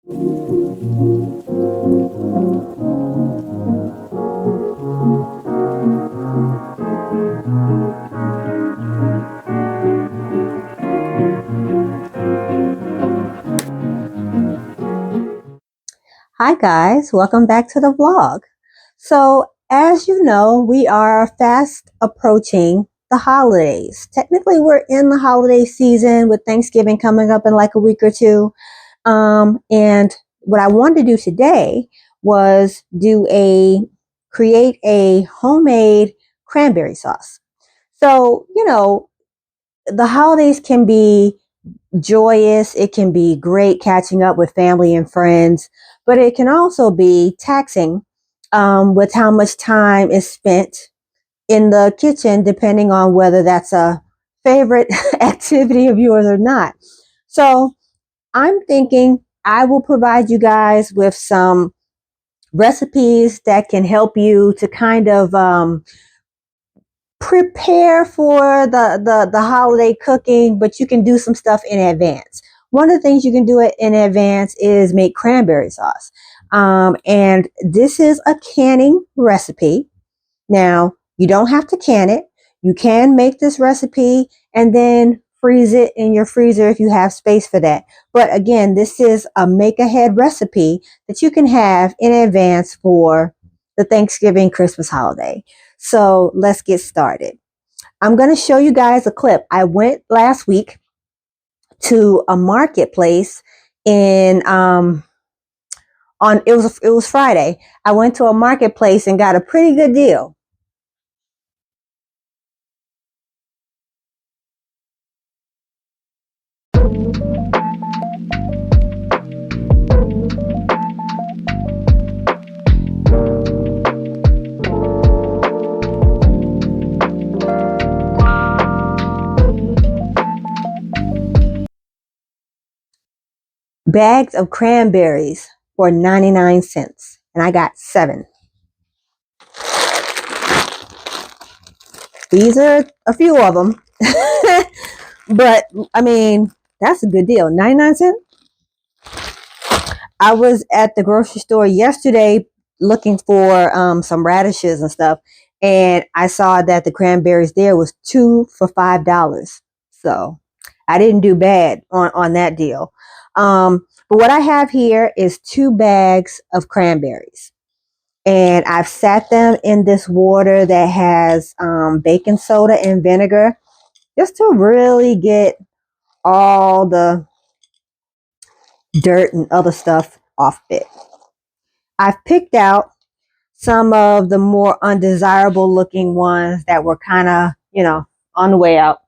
Hi guys, welcome back to the vlog. So as you know, we are fast approaching the holidays. Technically we're in the holiday season with Thanksgiving coming up in like a week or two. And what I wanted to do today was create a homemade cranberry sauce. So, the holidays can be joyous. It can be great catching up with family and friends, but it can also be taxing with how much time is spent in the kitchen, depending on whether that's a favorite activity of yours or not. So I'm thinking I will provide you guys with some recipes that can help you to kind of prepare for the holiday cooking, but you can do some stuff in advance. One of the things you can do it in advance is make cranberry sauce. And this is a canning recipe. Now, you don't have to can it. You can make this recipe and then freeze it in your freezer if you have space for that. But again, this is a make ahead recipe that you can have in advance for the Thanksgiving Christmas holiday. So let's get started. I'm going to show you guys a clip. I went last week to a marketplace in on it was Friday. I went to a marketplace and got a pretty good deal. Bags of cranberries for 99 cents, and I got 7. These are a few of them. But I mean, that's a good deal. 99 cents. I was at the grocery store yesterday looking for some radishes and stuff, and I saw that the cranberries there was 2 for $5. So I didn't do bad on that deal. But what I have here is 2 bags of cranberries, and I've sat them in this water that has baking soda and vinegar just to really get all the dirt and other stuff off it. I've picked out some of the more undesirable looking ones that were kind of, on the way out.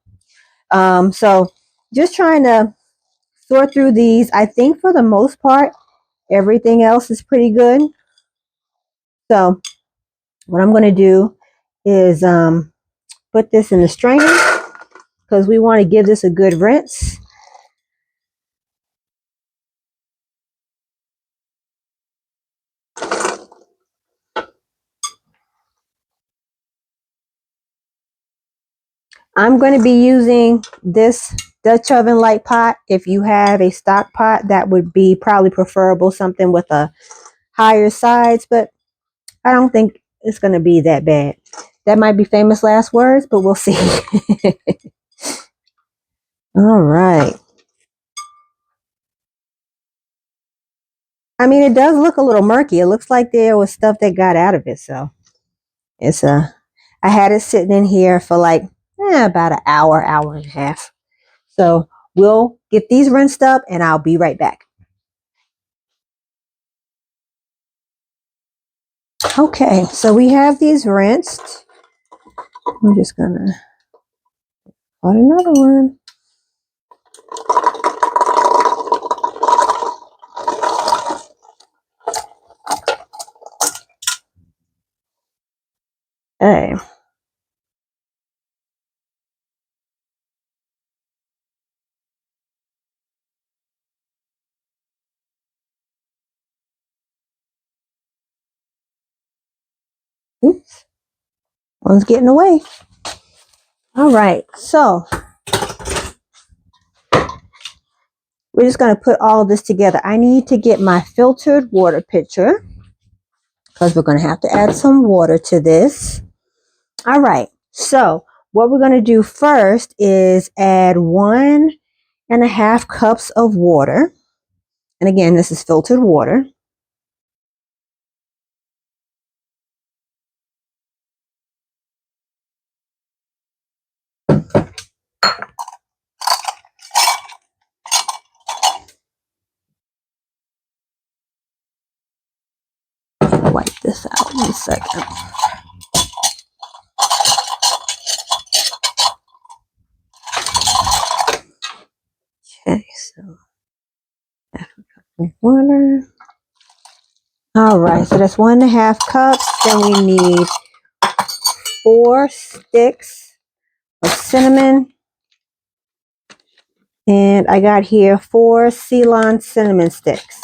So just trying to sort through these. I think for the most part, everything else is pretty good. So what I'm going to do is put this in the strainer because we want to give this a good rinse. I'm going to be using this Dutch oven light pot. If you have a stock pot, that would be probably preferable, something with a higher sides, but I don't think it's going to be that bad. That might be famous last words, but we'll see. All right. I mean, it does look a little murky. It looks like there was stuff that got out of it. So it's I had it sitting in here for like about an hour, hour and a half. So we'll get these rinsed up and I'll be right back. Okay, so we have these rinsed. I'm just gonna put another one. Hey. Oops. One's getting away. All right, so we're just going to put all this together. I need to get my filtered water pitcher because we're going to have to add some water to this. All right. So what we're going to do first is add 1.5 cups of water. And again, this is filtered water. Wipe this out in a second. Okay, so water. All right, so that's 1.5 cups. Then we need 4 sticks of cinnamon. And I got here 4 Ceylon cinnamon sticks.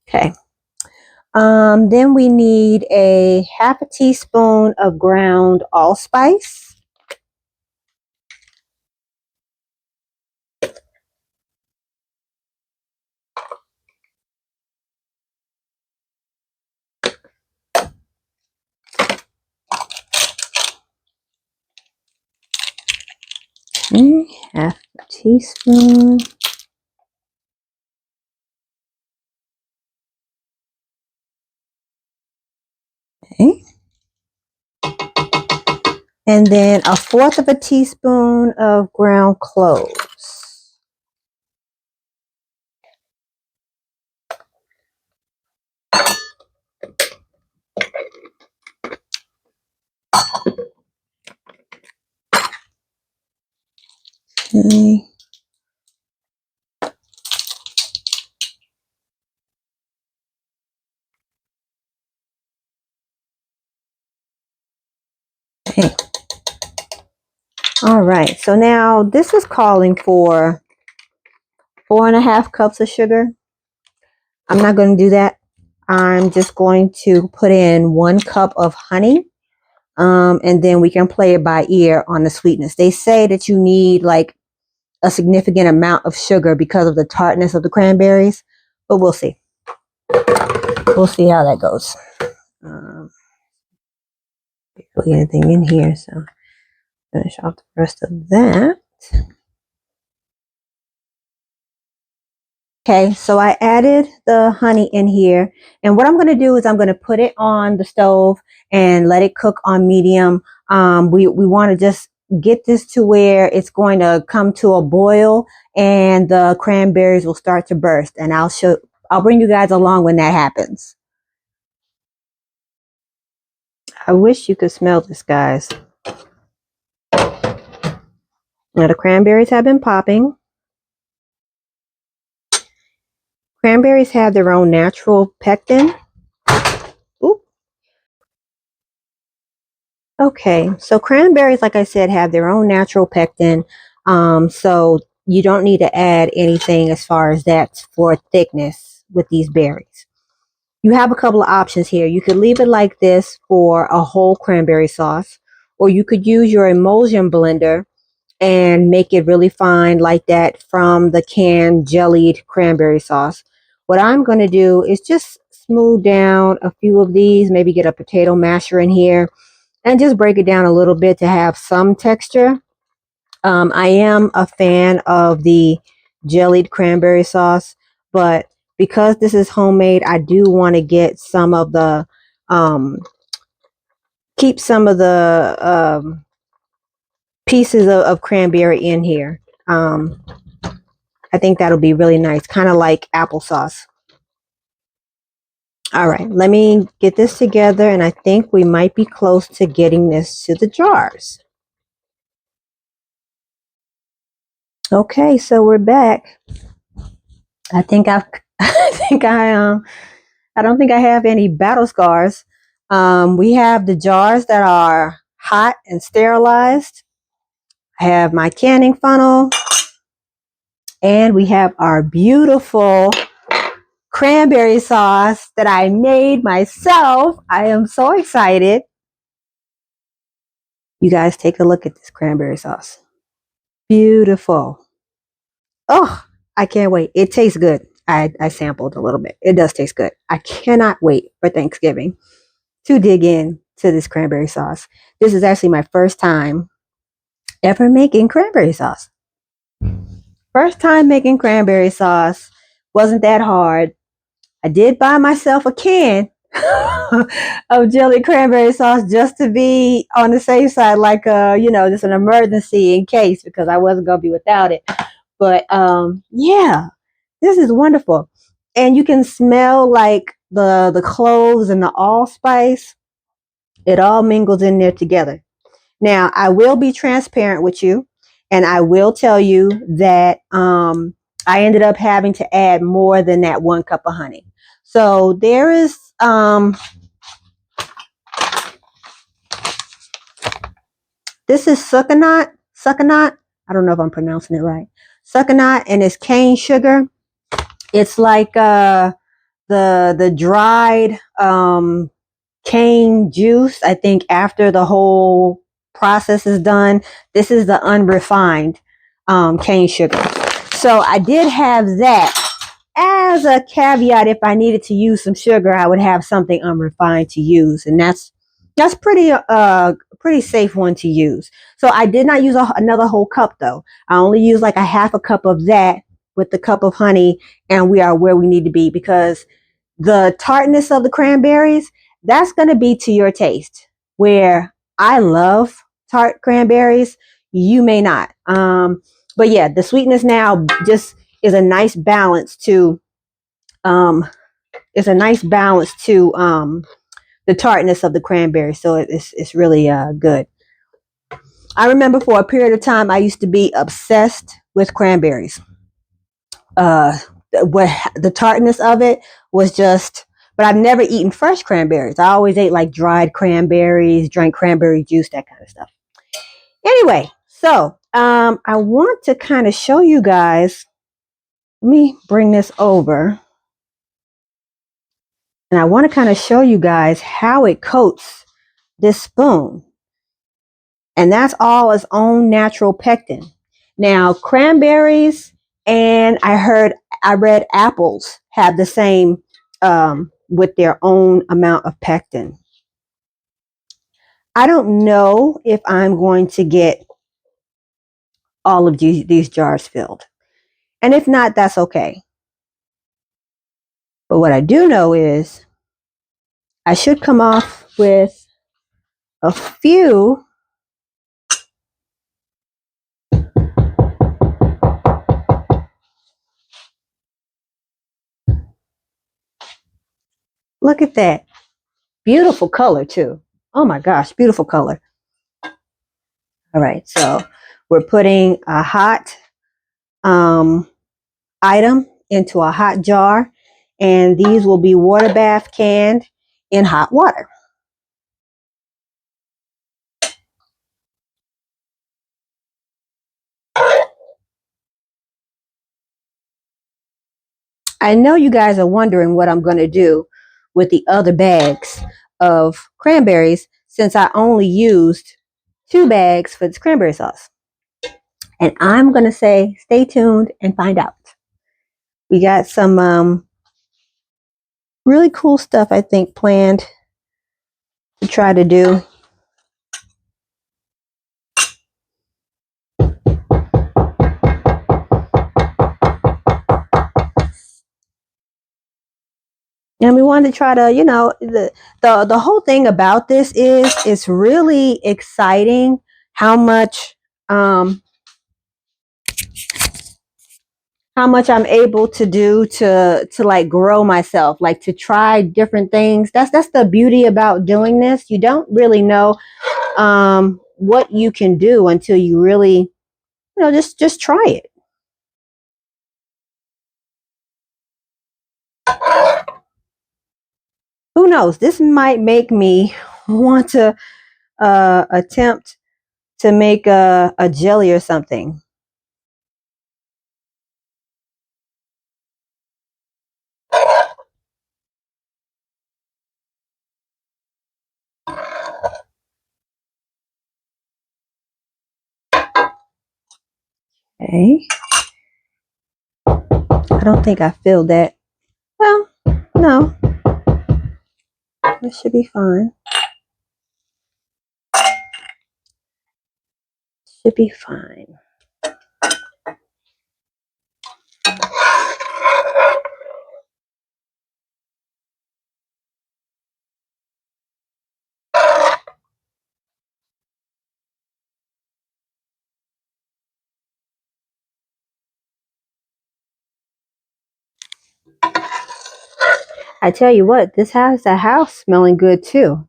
Okay. Then we need a 1/2 teaspoon of ground allspice. Okay, 1/2 teaspoon. Okay. And then 1/4 teaspoon of ground cloves. Okay. Okay. All right. So now this is calling for 4.5 cups of sugar. I'm not going to do that. I'm just going to put in 1 cup of honey. And then we can play it by ear on the sweetness. They say that you need like a significant amount of sugar because of the tartness of the cranberries, but we'll see. We'll see how that goes. Put anything in here, so finish off the rest of that. Okay, so I added the honey in here, and what I'm going to do is I'm going to put it on the stove and let it cook on medium. We want to just get this to where it's going to come to a boil and the cranberries will start to burst, and I'll bring you guys along when that happens. I wish you could smell this, guys. Now the cranberries have been popping. Cranberries have their own natural pectin. Oop. Okay, so cranberries, like I said, have their own natural pectin. So you don't need to add anything as far as that for thickness with these berries. You have a couple of options here. You could leave it like this for a whole cranberry sauce, or you could use your emulsion blender and make it really fine like that from the canned jellied cranberry sauce. What I'm going to do is just smooth down a few of these, maybe get a potato masher in here and just break it down a little bit to have some texture. I am a fan of the jellied cranberry sauce, but because this is homemade, I do want to get some of the, keep some of the pieces of cranberry in here. I think that'll be really nice, kind of like applesauce. All right, let me get this together, and I think we might be close to getting this to the jars. Okay, so we're back. I think I don't think I have any battle scars. We have the jars that are hot and sterilized. I have my canning funnel. And we have our beautiful cranberry sauce that I made myself. I am so excited. You guys take a look at this cranberry sauce. Beautiful. Oh, I can't wait. It tastes good. I sampled a little bit. It does taste good. I cannot wait for Thanksgiving to dig in to this cranberry sauce. This is actually my first time ever making cranberry sauce. First time making cranberry sauce. Wasn't that hard. I did buy myself a can of jelly cranberry sauce just to be on the safe side, like just an emergency in case, because I wasn't gonna be without it. But yeah, this is wonderful. And you can smell like the cloves and the allspice. It all mingles in there together. Now, I will be transparent with you, and I will tell you that I ended up having to add more than that 1 cup of honey. So there is this is succanat. I don't know if I'm pronouncing it right. Succanat, and it's cane sugar. It's like the dried cane juice. I think after the whole process is done, this is the unrefined cane sugar. So I did have that as a caveat. If I needed to use some sugar, I would have something unrefined to use, and that's pretty safe one to use. So I did not use another whole cup though. I only used like a half a cup of that with the cup of honey, and we are where we need to be, because the tartness of the cranberries, that's going to be to your taste. Where I love tart cranberries, you may not. But yeah, the sweetness now just is a nice balance to the tartness of the cranberry. So it's really good. I remember for a period of time I used to be obsessed with cranberries. What the tartness of it was just, but I've never eaten fresh cranberries. I always ate like dried cranberries, drank cranberry juice, that kind of stuff. Anyway, so I want to kind of show you guys. Let me bring this over. And I want to kind of show you guys how it coats this spoon. And that's all its own natural pectin. Now, cranberries and I read apples have the same with their own amount of pectin. I don't know if I'm going to get all of these jars filled. And if not, that's okay. But what I do know is I should come off with a few. Look at that. Beautiful color too. Oh my gosh, beautiful color. All right, so we're putting a hot item into a hot jar, and these will be water bath canned in hot water. I know you guys are wondering what I'm going to do with the other bags of cranberries, since I only used 2 bags for this cranberry sauce. And I'm going to say stay tuned and find out. We got some really cool stuff, I think, planned to try to do. And we wanted to try to, the whole thing about this is it's really exciting how much I'm able to do to like grow myself, like to try different things. That's the beauty about doing this. You don't really know what you can do until you really, just try it. Who knows? This might make me want to attempt to make a jelly or something. Okay. I don't think I filled that. Well, no. It should be fine. Should be fine. I tell you what, this has the house smelling good too.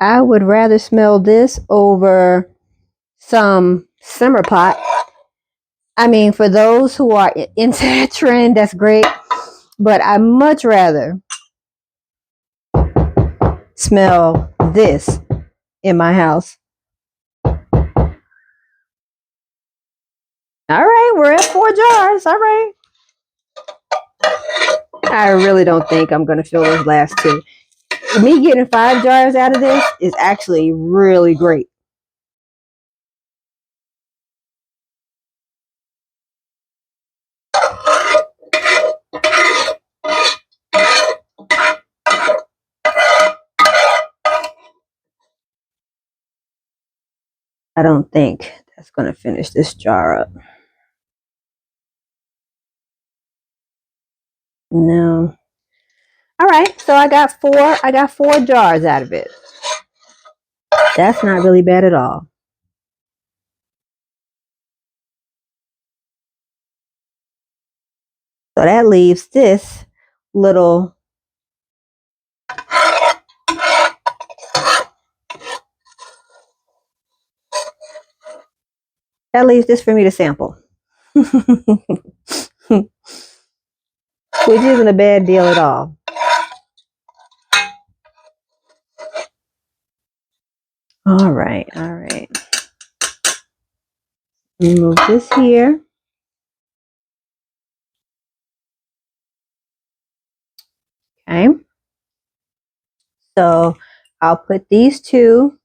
I would rather smell this over some simmer pot. I mean, for those who are into that trend, that's great. But I much rather smell this in my house. All right, we're at 4 jars. All right. I really don't think I'm going to fill those last 2. Me getting 5 jars out of this is actually really great. I don't think that's going to finish this jar up. No. All right, so I got 4 jars out of it. That's not really bad at all. So that leaves this little for me to sample. Which isn't a bad deal at all. All right. Remove this here. Okay. So I'll put these 2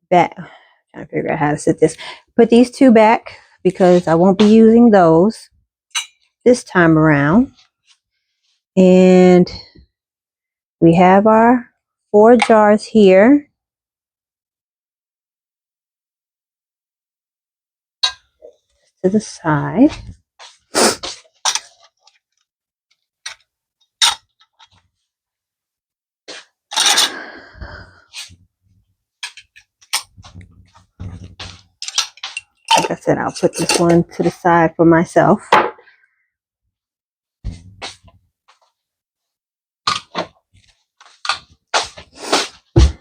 back. I'm trying to figure out how to set this. Put these 2 back because I won't be using those this time around. And we have our 4 jars here. To the side. Like I said, I'll put this one to the side for myself.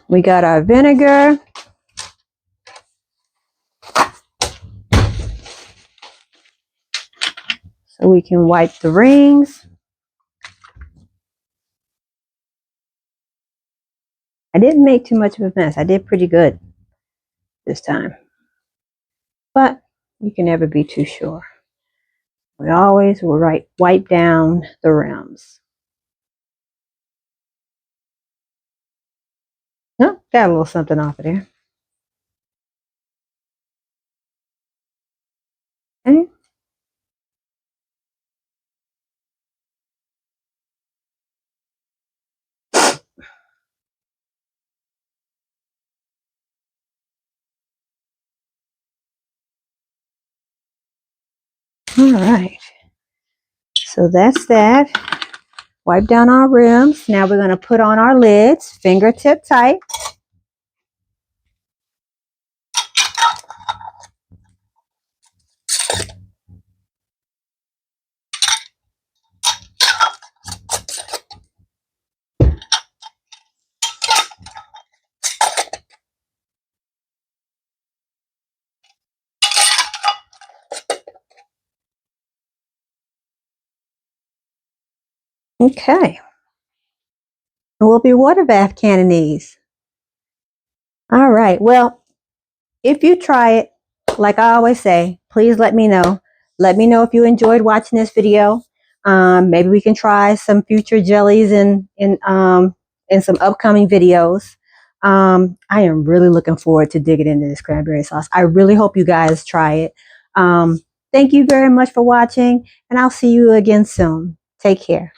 We got our vinegar. So we can wipe the rings. I didn't make too much of a mess. I did pretty good this time. But you can never be too sure. We always will wipe down the rims. Oh, got a little something off of there. Okay. All right. So that's that. Wipe down our rims. Now we're going to put on our lids, fingertip tight. Okay. And we'll be water bath canning these. All right. Well, if you try it, like I always say, please let me know. Let me know if you enjoyed watching this video. Maybe we can try some future jellies in some upcoming videos. I am really looking forward to digging into this cranberry sauce. I really hope you guys try it. Thank you very much for watching, and I'll see you again soon. Take care.